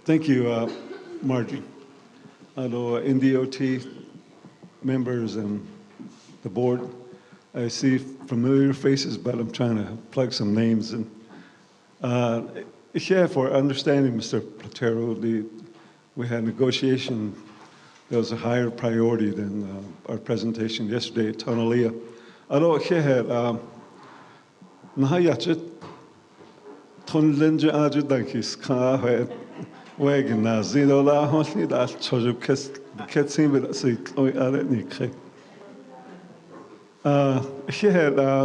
Thank you, Margie. Hello, NDOT members and the board. I see familiar faces, but I'm trying to plug some names. And yeah, for understanding, Mr. Platero, we had negotiation that was a higher priority than our presentation yesterday at Tonalia. Although here had Nahayachet Tonlinja Ajudankis Kahe Wagon Nazino La Honey that Choju Ketsim with us.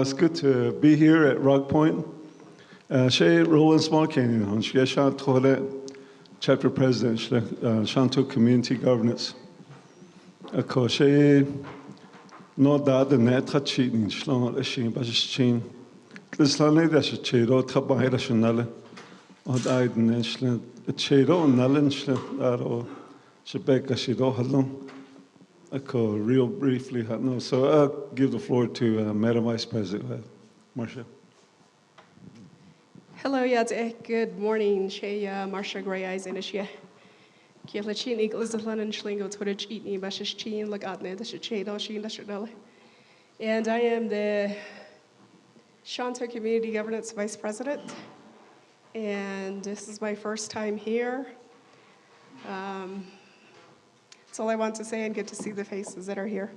It's good to be here at Rock Point. She Roland Small Canyon on Shonto Chapter President, Shonto Community Governance. She no that the net cheating, Shlon, a shame, but she's chain. This land that she cheated, Tabahira Shanale, or died in Ashland, a cheato, Nalan, or Shebeka Shido Halon. I call real briefly, no. So I'll give the floor to Madam Vice President, Marcia. Hello, good morning. Marcia Gray Eyes in Asia. Kielachin Eagles of London Schlingo to the Cheatney, Bashish Chin, Lagatne, the Shado, Shin, the And I am the Shonto Community Governance Vice President. And this is my first time here. That's all I want to say, and good to see the faces that are here.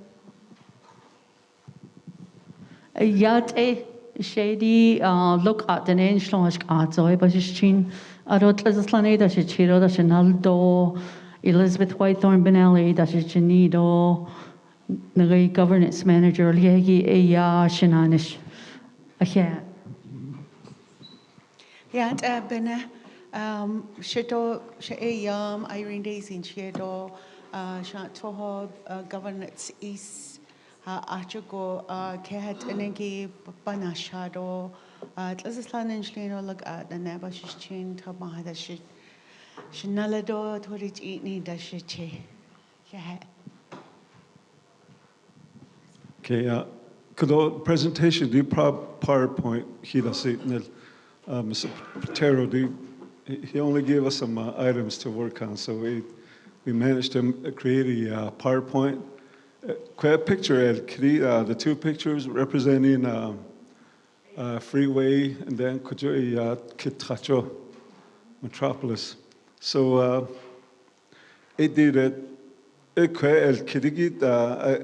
Yate Shady look at the name Shlosh Arzoy, Bashin, Arotlazlane, that she chiro, that she naldo, Elizabeth Whitethorn Benelli, that she chinido, the governance manager, Liegi Eya Shinanish. Yeah, Bene Shito Shayam, Irene Days in Shado, Shantoho, Governance East. Achugo Kehat Enegi Banashado, Tlazislan and Shlino look at the Nabashin Tabahada Shinalado, Torich Eatney, Dashiche. Okay, could the presentation do PowerPoint? He does it. Mr. Patero, he only gave us some items to work on, so we managed to create a PowerPoint. Picture the two pictures representing freeway and then Kitacho metropolis. So it did it. I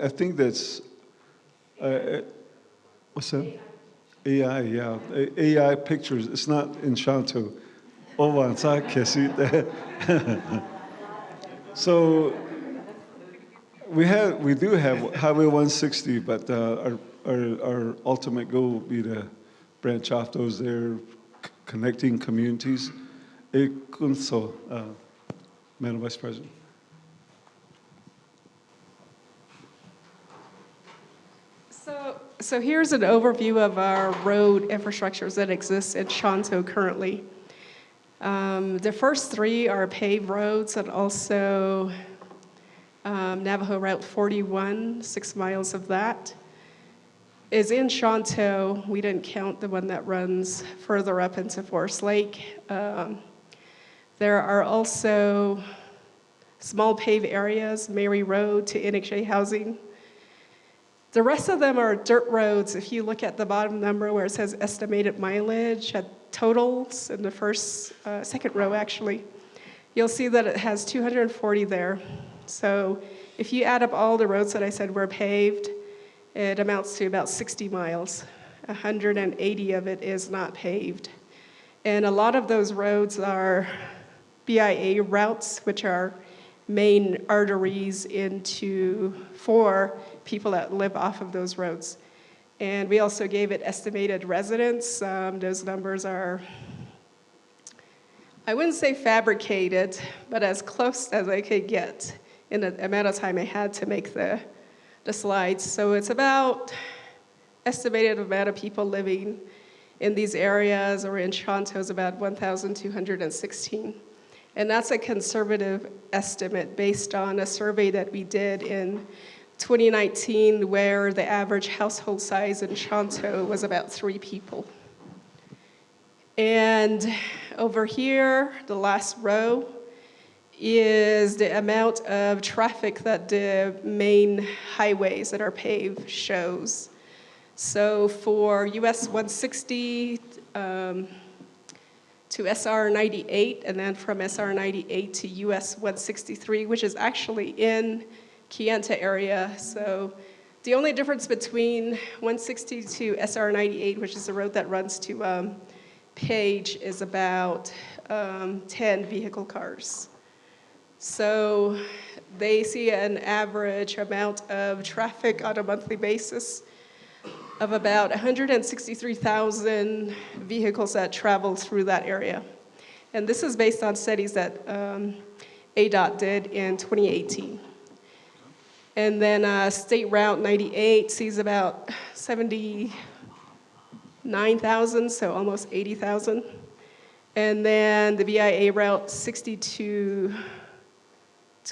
think that's what's that? AI, yeah. AI pictures. It's not in Shonto. So. We do have Highway 160, but our ultimate goal will be to branch off those there, connecting communities. So, Madam Vice President. So here's an overview of our road infrastructures that exist in Shonto currently. The first three are paved roads and also Navajo Route 41, 6 miles of that is in Shonto. We didn't count the one that runs further up into Forest Lake. There are also small paved areas, Mary Road to Inikshay Housing. The rest of them are dirt roads. If you look at the bottom number where it says estimated mileage at totals in the second row actually, you'll see that it has 240 there. So if you add up all the roads that I said were paved, it amounts to about 60 miles. 180 of it is not paved. And a lot of those roads are BIA routes, which are main arteries for people that live off of those roads. And we also gave it estimated residents. Those numbers are, I wouldn't say fabricated, but as close as I could get in the amount of time I had to make the slides. So it's about estimated amount of people living in these areas or in Shonto is about 1,216. And that's a conservative estimate based on a survey that we did in 2019 where the average household size in Shonto was about 3 people. And over here, the last row, is the amount of traffic that the main highways that are paved shows. So for US 160 to SR 98, and then from SR 98 to US 163, which is actually in Kayenta area. So the only difference between 160 to SR 98, which is the road that runs to Page, is about 10 vehicle cars. So they see an average amount of traffic on a monthly basis of about 163,000 vehicles that travel through that area. And this is based on studies that ADOT did in 2018. And then State Route 98 sees about 79,000, so almost 80,000. And then the VIA Route 62,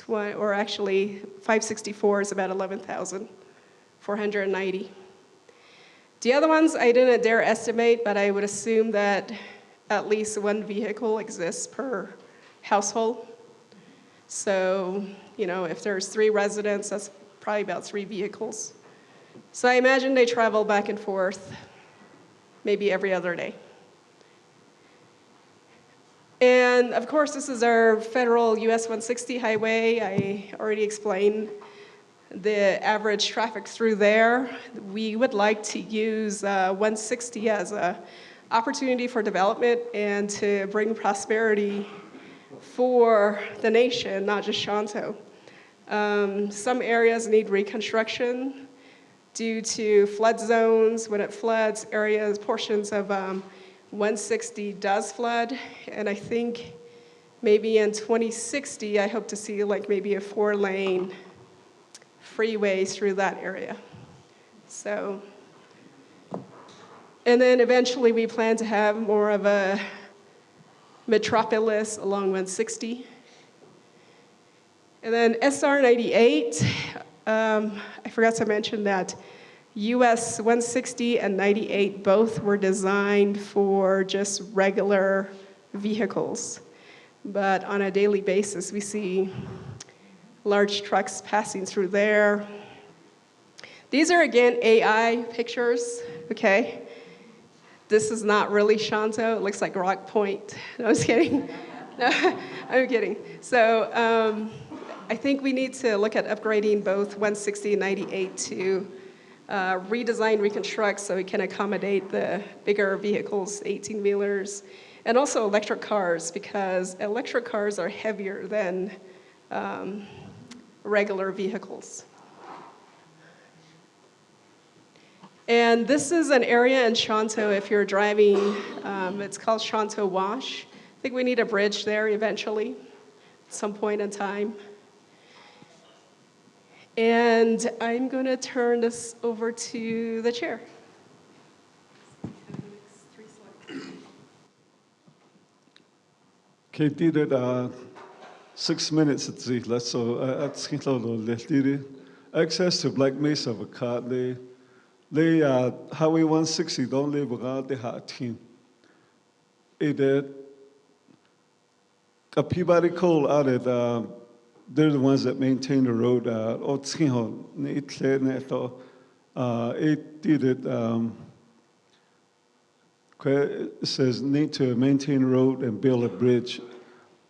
or actually 564 is about 11,490. The other ones I didn't dare estimate, but I would assume that at least one vehicle exists per household. So, if there's 3 residents, that's probably about 3 vehicles. So I imagine they travel back and forth maybe every other day. And of course, this is our federal US 160 highway. I already explained the average traffic through there. We would like to use 160 as an opportunity for development and to bring prosperity for the nation, not just Shonto. Some areas need reconstruction due to flood zones. When it floods, portions of 160 does flood, and I think maybe in 2060, I hope to see maybe a 4-lane freeway through that area. So, and then eventually we plan to have more of a metropolis along 160. And then SR 98, I forgot to mention that US 160 and 98 both were designed for just regular vehicles. But on a daily basis, we see large trucks passing through there. These are, again, AI pictures, okay? This is not really Shonto. It looks like Rock Point. No, I was kidding. No, I'm kidding. So I think we need to look at upgrading both 160 and 98 to redesign, reconstruct so we can accommodate the bigger vehicles, 18-wheelers, and also electric cars, because electric cars are heavier than regular vehicles. And this is an area in Shonto, if you're driving, it's called Shonto Wash. I think we need a bridge there eventually, at some point in time. And I'm going to turn this over to the chair. Okay, did it 6 minutes at Zihla, so at Skintlo, access to Black Mesa, they Highway 160 don't live around the hot team. It a Peabody Coal out at they're the ones that maintain the road. It did it. It says need to maintain the road and build a bridge.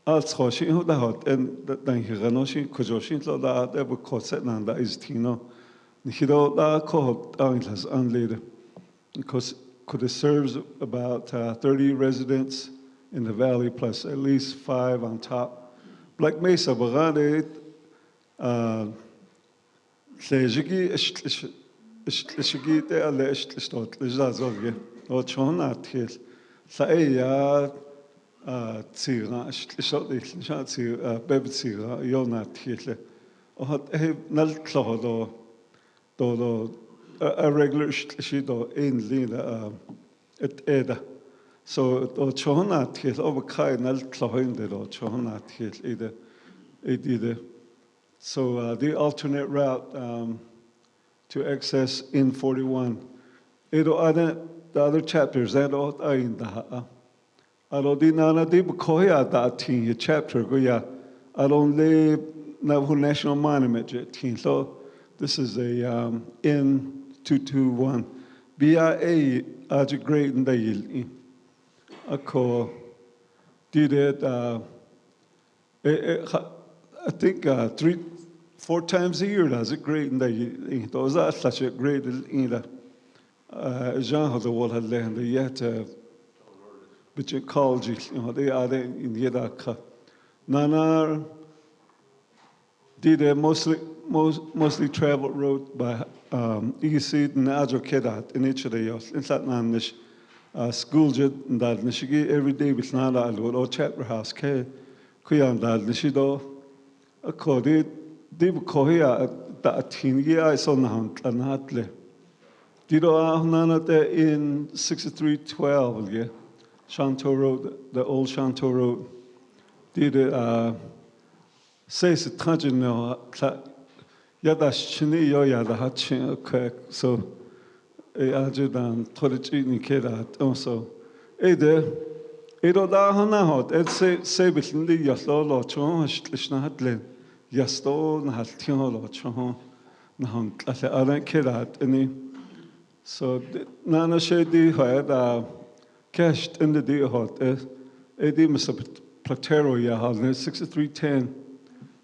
Als Hoshin who that and then he Ranoshin Kojoshin that ever caught set and that is Tino. Nihido that called Anglas unlaid because it serves about 30 residents in the valley plus at least 5 on top. Black Mesa, Bagade, Lejigi, Ishigi, they are left, Lizazovia, or Chonat Hill, Saia, Tira, Shatzi, Bebtsira, Yonat Hill, or Nal Clodo, a regular Shido in Lina at Eda. So, Chonat Hill, over Kai, Nal Clohinda, or Chonat Hill, either. So, the alternate route to access in 41. The other chapters, that all in the Alodinana de Bukoya, that in your chapter, Goya, Only Navajo National Monument at Teen. So this is a N221. BIA as a great in the yield. I call did it I think 3-4 times a year that's a great in the yield. Those are such a great in the Jean had the wall had land yet but you called they are in the Nana did a mostly traveled road by East and Adjo Kedat in each of the years. In that Nanish school jet and that Nishigi every day with Nada or Chapter House K. Kuyan that Nishido accorded Dib Kohia that teen year I saw Nahant and Hatle. Dido Nana there in 6312, yeah. Shonto Road, the old Shonto Road. Did says it touching now, Yadash Chini yo Yada Hatchin, okay, so a adjutant, Toricini Kedat, also. Ede, Edo da Hanahot, Ed say between the Yaslo, Chon, Shlishnahatlen, Yasto, Nahatino, Chon, Nahant, Alan Kedat, any. So Nana Shady had cashed in the day hot, Edi Mr. Platero Yahal, 6310.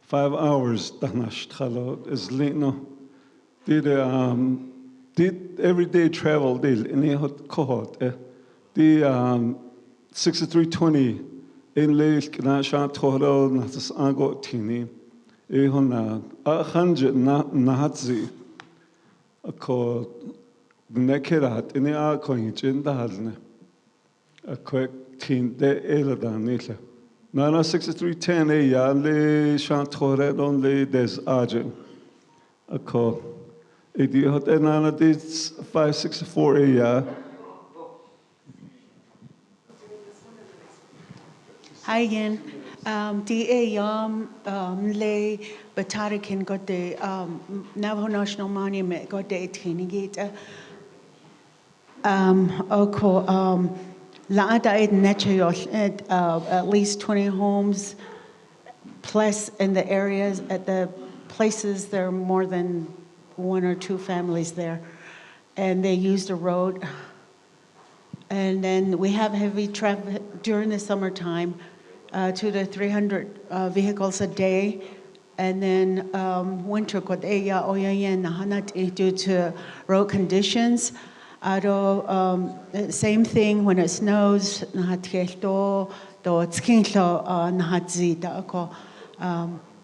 5 hours danash khalo is lino did everyday travel deal in a hot cohort the 6320 in lake na sha toro na tas ago tini e hona 100 nahatzi ko nekerat in a coin in the hadne a quick tin de eladanile Nana 6310 a ya le Shantore only des agent. A call. Idiot and Nana did 564 a ya. Hi again. DA Yam Le Batarican got the Navajo National Monument got the Tinigate. Oko Laada at least 20 homes plus in the areas at the places there are more than 1 or 2 families there, and they use the road. And then we have heavy traffic during the summertime, 200 to 300 vehicles a day, and then winter due to road conditions. Same thing when it snows, nahatieto, do tskinlo nahatzita ako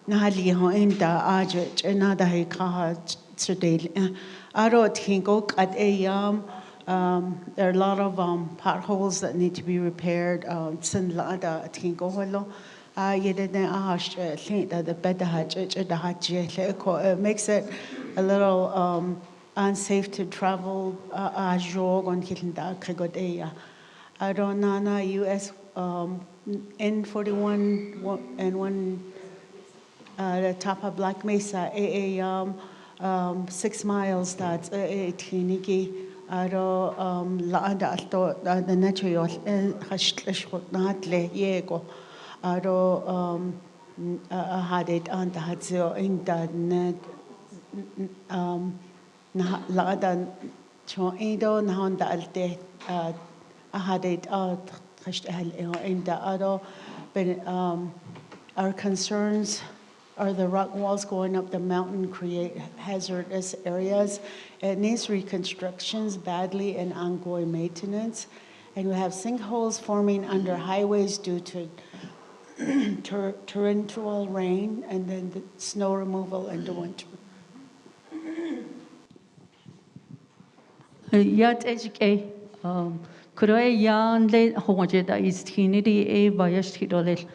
nahaliho inda ajit enada hikaha tsudel. Tinkok at ayam. There are a lot of potholes that need to be repaired. Sin lada tinkoholo. Yedene ahash think the better it makes it a little unsafe to travel jog on Kitinda Krigodeya. Nana US N41 and 1 the top of Black Mesa AA 6 miles that's Tinigi Laada the natural Hashlish Natle Yego had it on the Hatzio in the Laada Choido Nahonda Alte Ahadit out in the other, but our concerns are the rock walls going up the mountain create hazardous areas. It needs reconstructions badly and ongoing maintenance. And we have sinkholes forming under highways due to torrential rain and then the snow removal in the winter. Yat educate. Kuroe yan le hojeda is tinity a bayashidole.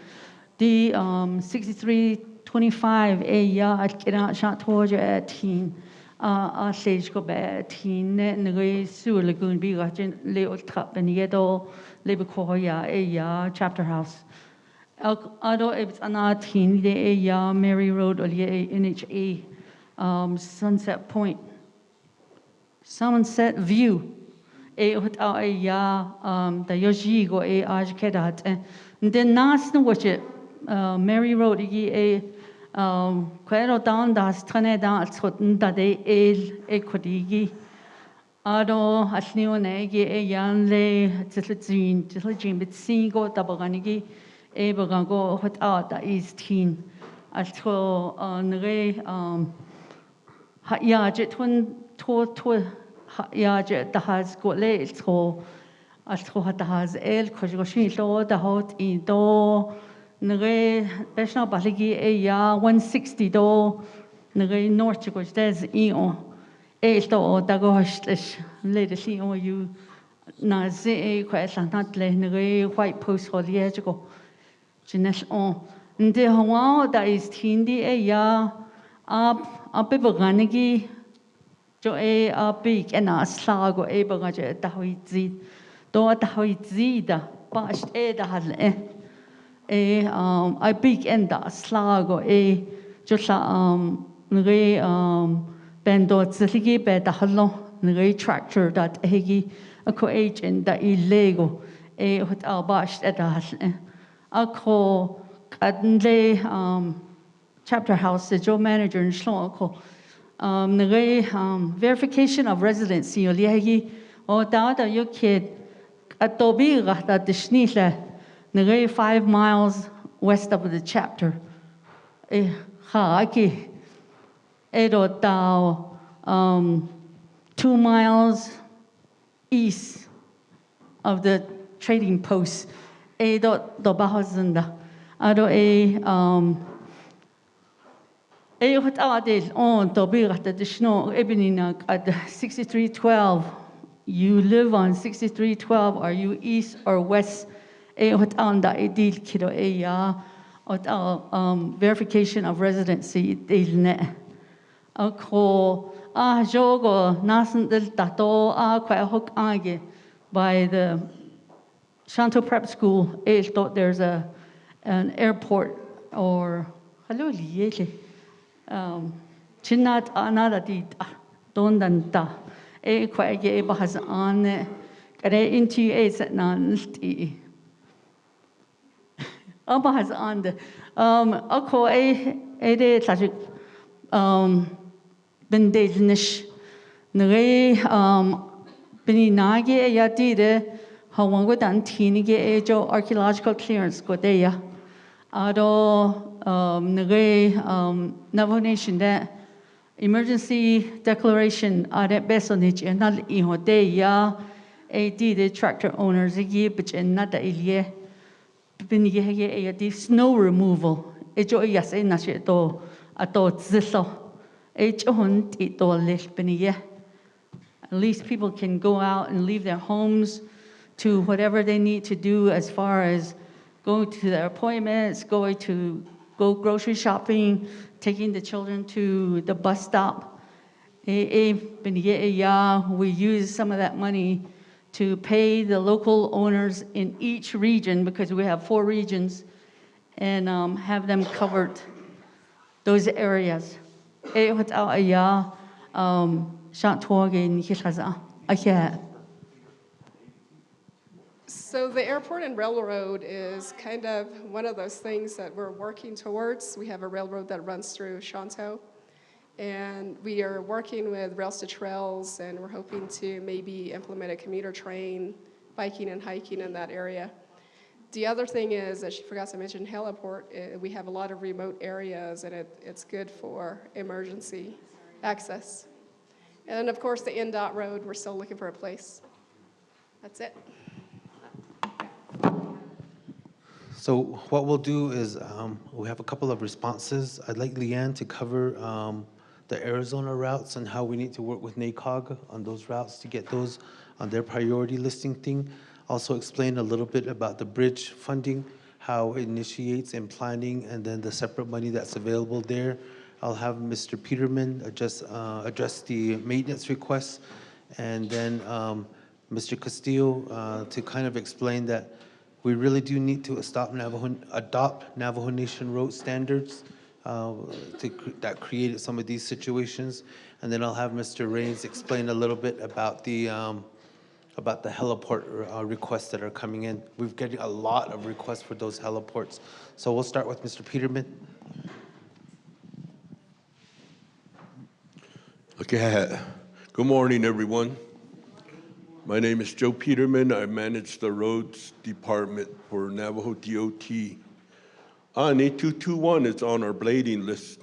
The 6325 a ya at kina shot hoja at teen. A sage go bad teen ne sur lagoon be watching leo trap and yedo lebekoya a ya chapter house. Ado it's an teen de a ya Mary Road or ye NHA Sunset Point. Sunset View. Hot a ya the yoji go a aj kedat and then nas no watch it Mary Road igi quero down das trane down at schotten da de kodigi. Ado asnione igi yan le titlin bit singo tabaganigi bagango hot out da is teen. Altro nre ja jet hun to ja jet da has go le tro altro hat da has kojoshin lo da hot in do nre besna baligi ja 160 do nre north go des ion do da go hostlish le de si on you na ze kweslan not le nre white post hol ye go Jeanette on. Nde hawa da is tindi ja ab beganigi jo big en aslago begaje da hoizi do da hoizi da past da hal I big en da aslago jo sa nge bendo zligi be da hallo nge tractor that hegi a co agent da lego hot albast da hal ako kadnle chapter house the Joe manager in Shloko verification of residency olihi o da you kid atobi gata dishnile nge 5 miles west of the chapter ha aki edo da 2 miles east of the trading post do bahazunda ado hot adel on to be at the snow ebinina at 6312 you live on 6312 are you east or west hot on da edil kido ya verification of residency dilne ako jogo nasan del tato kwa hok age by the Shonto Prep School, thought there's an airport or hello liele. Chinat another did don't danta. Quite bahas on kare into at nan sti. Bahas on the ako de tajik bendenish nre beninagi yatide. Hawango dan tinige jo archaeological clearance go deya. Ado nage Navajo Nation that emergency declaration ade besonich and not iho deya the tractor owners ye but and not the ilie binige the snow removal. Ejo yes in nashe to ato ziso. Ejo hunt it to lish binige. At least people can go out and leave their homes to whatever they need to do as far as going to their appointments, go grocery shopping, taking the children to the bus stop. We use some of that money to pay the local owners in each region because we have 4 regions and have them covered those areas. So the airport and railroad is kind of one of those things that we're working towards. We have a railroad that runs through Shonto, and we are working with Rails to Trails, and we're hoping to maybe implement a commuter train, biking and hiking in that area. The other thing is, as she forgot to mention, heliport, we have a lot of remote areas, and it's good for emergency access. And then, of course, the NDOT road, we're still looking for a place. That's it. So what we'll do is we have a couple of responses. I'd like Leanne to cover the Arizona routes and how we need to work with NACOG on those routes to get those on their priority listing thing. Also explain a little bit about the bridge funding, how it initiates and planning, and then the separate money that's available there. I'll have Mr. Peterman address the maintenance requests, and then Mr. Castillo to kind of explain that we really do need to adopt Navajo Nation road standards that created some of these situations. And then I'll have Mr. Raines explain a little bit about the about the heliport requests that are coming in. We're getting a lot of requests for those heliports. So we'll start with Mr. Peterman. Okay. Good morning, everyone. My name is Joe Peterman. I manage the roads department for Navajo DOT. NA 221 is on our blading list.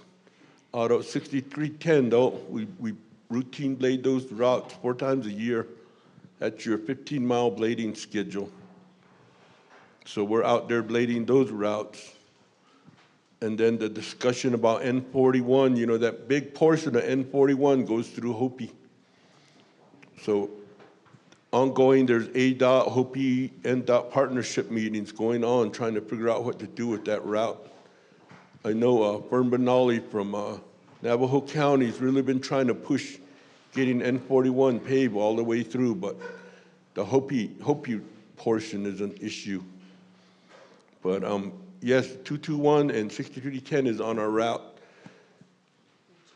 Out of 6310, though, we routine blade those routes 4 times a year. That's your 15-mile blading schedule. So we're out there blading those routes. And then the discussion about N41, you know, that big portion of N41 goes through Hopi. So ongoing, there's ADOT, Hopi, NDOT partnership meetings going on, trying to figure out what to do with that route. I know Fern Benali from Navajo County has really been trying to push getting N41 paved all the way through, but the Hopi portion is an issue. But yes, 221 and 6310 is on our route.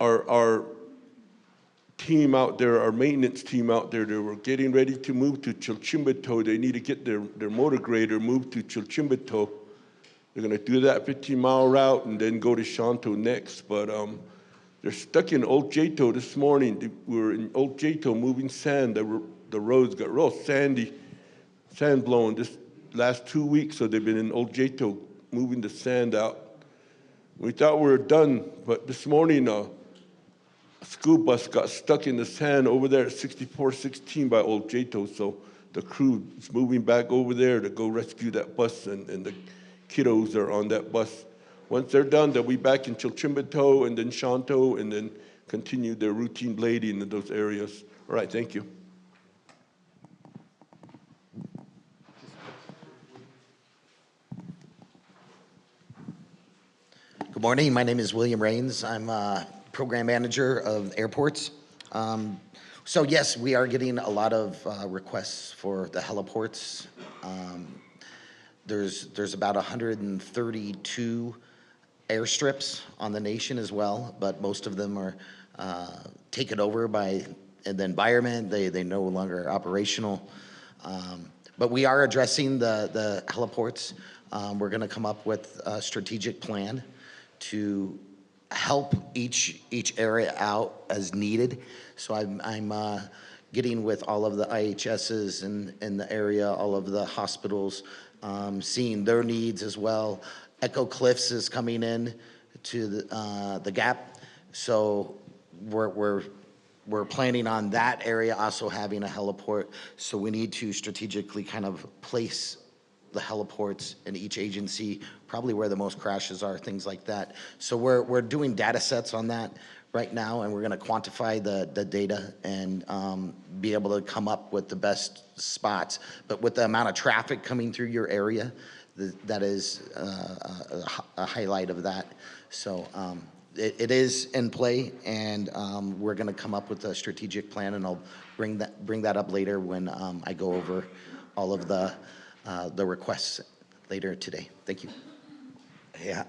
Our team out there, our maintenance team out there, they were getting ready to move to Chilchimbato. They need to get their motor grader moved to Chilchimbato. They're gonna do that 15-mile route and then go to Shonto next. But they're stuck in Old Jato this morning. We were in Old Jato moving sand. The roads got real sandy, sand blowing this last 2 weeks. So they've been in Old Jato moving the sand out. We thought we were done, but this morning, a school bus got stuck in the sand over there at 6416 by Old Jato, so the crew is moving back over there to go rescue that bus, and the kiddos are on that bus. Once they're done, they'll be back in Chilchimbato and then Shonto, and then continue their routine blading in those areas. All right, thank you. Good morning. My name is William Rains. I'm program manager of airports. So yes, we are getting a lot of requests for the heliports. There's about 132 airstrips on the nation as well, but most of them are taken over by the environment. They no longer are operational. But we are addressing the heliports. We're going to come up with a strategic plan to help each area out as needed. So I'm getting with all of the IHSs in the area, all of the hospitals, seeing their needs as well. Echo Cliffs is coming in to the Gap, so we're planning on that area also having a heliport. So we need to strategically kind of place the heliports in each agency, probably where the most crashes are, things like that. So we're doing data sets on that right now, and we're going to quantify the data and be able to come up with the best spots. But with the amount of traffic coming through your area, that is a highlight of that. So it is in play, and we're going to come up with a strategic plan, and I'll bring that up later when I go over all of the requests later today. Thank you. Yeah.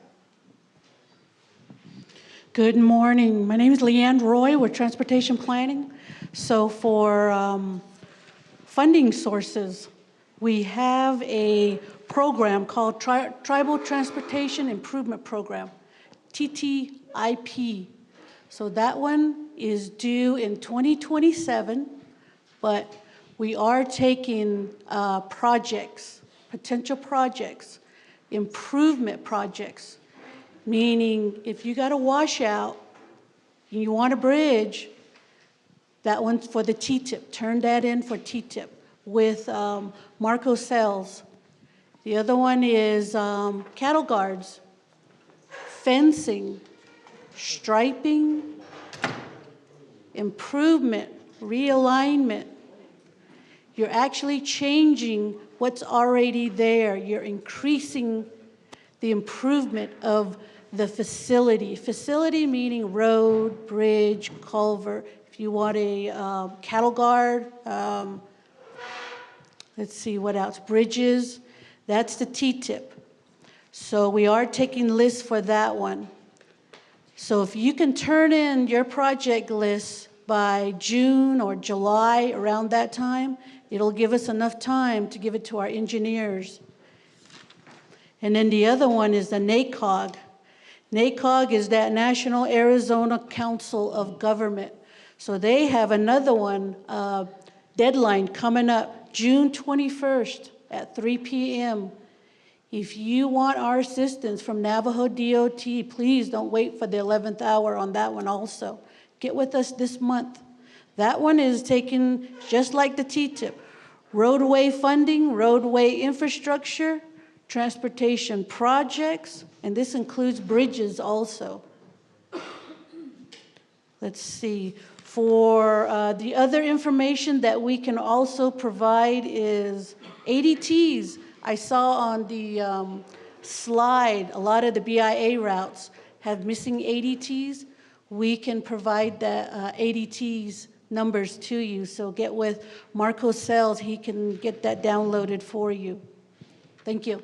Good morning. My name is Leanne Roy with Transportation Planning. So for funding sources, we have a program called Tribal Transportation Improvement Program, TTIP. So that one is due in 2027, but we are taking projects, potential projects, improvement projects, meaning if you got a washout and you want a bridge, that one's for the T-tip. Turn that in for T-tip with Marco Cells. The other one is cattle guards, fencing, striping, improvement, realignment. You're actually changing what's already there. You're increasing the improvement of the facility. Facility meaning road, bridge, culvert. If you want a cattle guard, let's see what else, bridges, that's the T-tip. So we are taking lists for that one. So if you can turn in your project list by June or July, around that time, It'll give us enough time to give it to our engineers. And then the other one is the NACOG. NACOG is that National Arizona Council of Government. So they have another one, deadline coming up, June 21st at 3 p.m. If you want our assistance from Navajo DOT, please don't wait for the 11th hour on that one also. Get with us this month. That one is taken just like the T-tip. Roadway funding, roadway infrastructure, transportation projects, and this includes bridges also. Let's see. For the other information that we can also provide is ADTs. I saw on the slide, a lot of the BIA routes have missing ADTs. We can provide the ADTs numbers to you. So get with Marco Sells, he can get that downloaded for you. Thank you.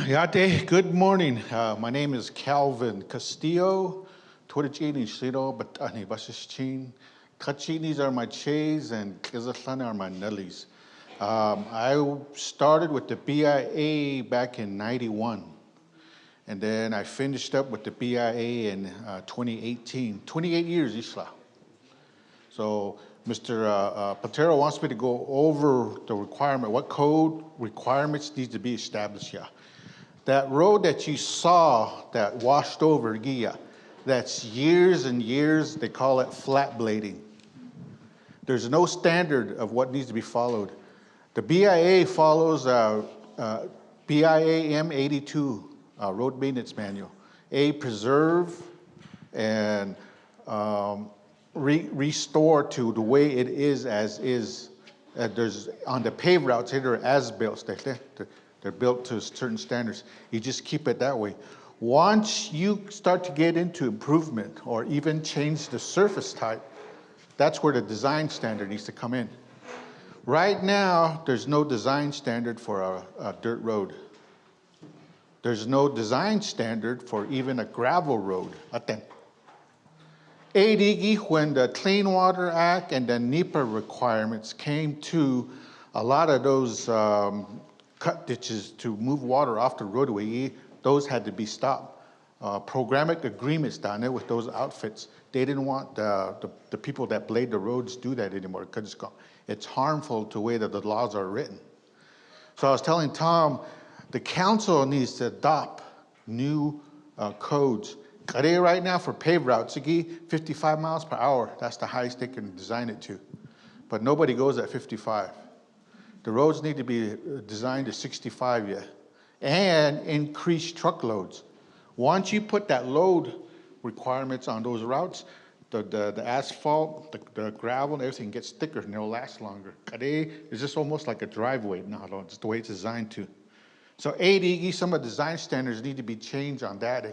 Yate, good morning. My name is Calvin Castillo. Torachini Shiro, Batani Bashishin. Kachinis are my Chays and Kizatlana are my Nellies. I started with the BIA back in '91. And then I finished up with the BIA in 2018. 28 years, Isla. So Mr. Patero wants me to go over the requirement, what code requirements need to be established here. That road that you saw that washed over Gia, that's years and years, they call it flat blading. There's no standard of what needs to be followed. The BIA follows BIA M82 road maintenance manual. Preserve and restore to the way it is as is. There's on the paved routes, they're as-built. They're built to certain standards. You just keep it that way. Once you start to get into improvement or even change the surface type, that's where the design standard needs to come in. Right now, there's no design standard for a dirt road. There's no design standard for even a gravel road. When the Clean Water Act and the NEPA requirements came to a lot of those cut ditches to move water off the roadway, those had to be stopped. Programmatic agreements down there with those outfits, they didn't want the people that blade the roads do that anymore because it's harmful to the way that the laws are written. So I was telling Tom, the council needs to adopt new codes. Right now for paved routes, 55 miles per hour, that's the highest they can design it to. But nobody goes at 55. The roads need to be designed to 65, yeah. And increase truckloads. Once you put that load requirements on those routes, the asphalt, the gravel, and everything gets thicker and it'll last longer. It's just almost like a driveway now, it's the way it's designed to. So some of the design standards need to be changed on that.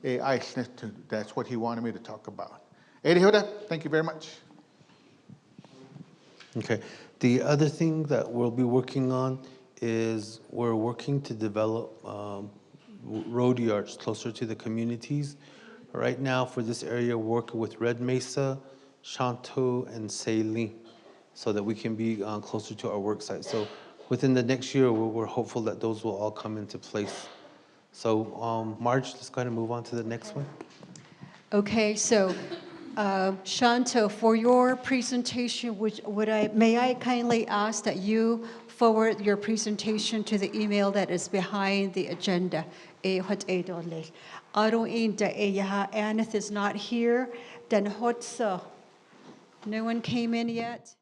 That's what he wanted me to talk about. Thank you very much. Okay. The other thing that we'll be working on is we're working to develop road yards closer to the communities. Right now, for this area, we're working with Red Mesa, Shonto, and Saline, so that we can be closer to our work site. So within the next year, we're hopeful that those will all come into place. So Marge, let's go ahead and move on to the next one. Okay, so Shonto, for your presentation, may I kindly ask that you forward your presentation to the email that is behind the agenda? Aneth is not here. Then no one came in yet.